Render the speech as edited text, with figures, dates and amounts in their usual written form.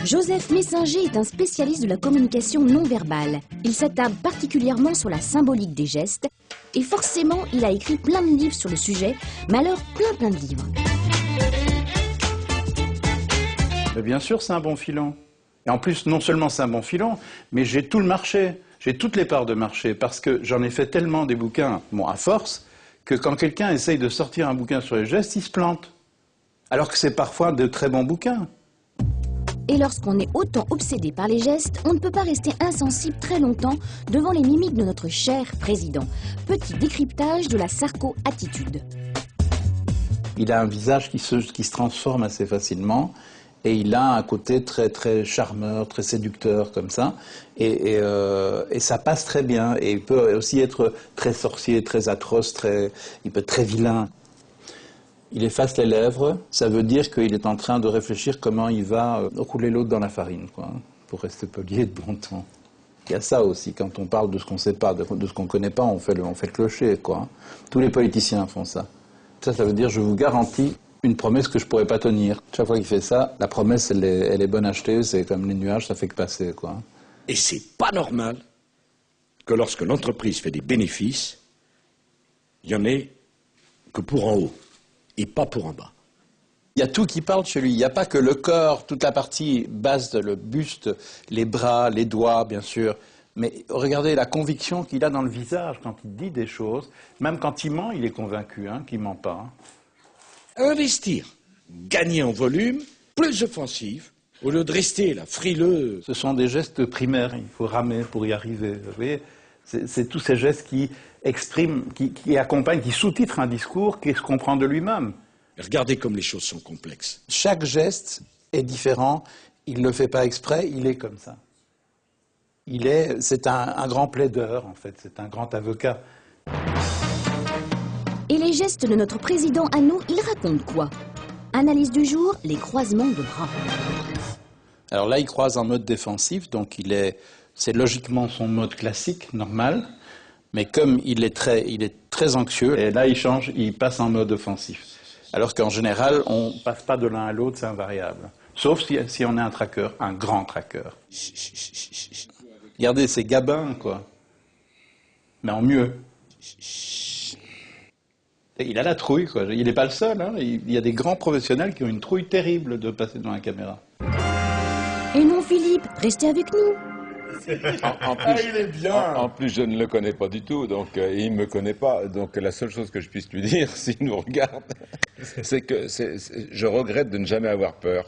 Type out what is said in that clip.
Joseph Messinger est un spécialiste de la communication non verbale. Il s'attarde particulièrement sur la symbolique des gestes et forcément, il a écrit plein de livres sur le sujet, mais alors plein de livres. Mais bien sûr, c'est un bon filon. Et en plus, non seulement c'est un bon filon, mais j'ai tout le marché, j'ai toutes les parts de marché, parce que j'en ai fait tellement des bouquins, bon, à force, que quand quelqu'un essaye de sortir un bouquin sur les gestes, il se plante. Alors que c'est parfois de très bons bouquins. Et lorsqu'on est autant obsédé par les gestes, on ne peut pas rester insensible très longtemps devant les mimiques de notre cher président. Petit décryptage de la sarco-attitude. Il a un visage qui se transforme assez facilement et il a un côté très charmeur, très séducteur comme ça. Et ça passe très bien. Et il peut aussi être très sorcier, très atroce, il peut être très vilain. Il efface les lèvres, ça veut dire qu'il est en train de réfléchir comment il va rouler l'autre dans la farine, quoi, pour rester poli et de bon ton. Il y a ça aussi, quand on parle de ce qu'on ne sait pas, de ce qu'on ne connaît pas, on fait le clocher, quoi. Tous les politiciens font ça. Ça veut dire, je vous garantis une promesse que je ne pourrais pas tenir. Chaque fois qu'il fait ça, la promesse, elle est bonne achetée, c'est comme les nuages, ça fait que passer, quoi. Et c'est pas normal que lorsque l'entreprise fait des bénéfices, il y en ait que pour en haut. Et pas pour en bas. Il y a tout qui parle chez lui. Il n'y a pas que le corps, toute la partie basse, le buste, les bras, les doigts, bien sûr. Mais regardez la conviction qu'il a dans le visage quand il dit des choses. Même quand il ment, il est convaincu qu'il ne ment pas. Investir, gagner en volume, plus offensif, au lieu de rester là, frileux. Ce sont des gestes primaires. Il faut ramer pour y arriver. Vous voyez, c'est tous ces gestes qui expriment, qui accompagnent, qui sous-titrent un discours qui se comprend de lui-même. Regardez comme les choses sont complexes. Chaque geste est différent, il ne le fait pas exprès, il est comme ça. C'est un grand plaideur, en fait, c'est un grand avocat. Et les gestes de notre président à nous, ils racontent quoi? Analyse du jour, les croisements de bras. Alors là, il croise en mode défensif, donc c'est logiquement son mode classique, normal. Mais comme il est très anxieux, et là il change, il passe en mode offensif. Alors qu'en général, on ne passe pas de l'un à l'autre, c'est invariable. Sauf si on est un traqueur, un grand traqueur. Regardez, c'est Gabin, quoi. Mais en mieux. Il a la trouille, quoi. Il n'est pas le seul. Il y a des grands professionnels qui ont une trouille terrible de passer devant la caméra. Et non, Philippe, restez avec nous. En plus, il est bien. En plus, je ne le connais pas du tout, donc il ne me connaît pas. Donc la seule chose que je puisse lui dire, s'il nous regarde, c'est que je regrette de ne jamais avoir peur.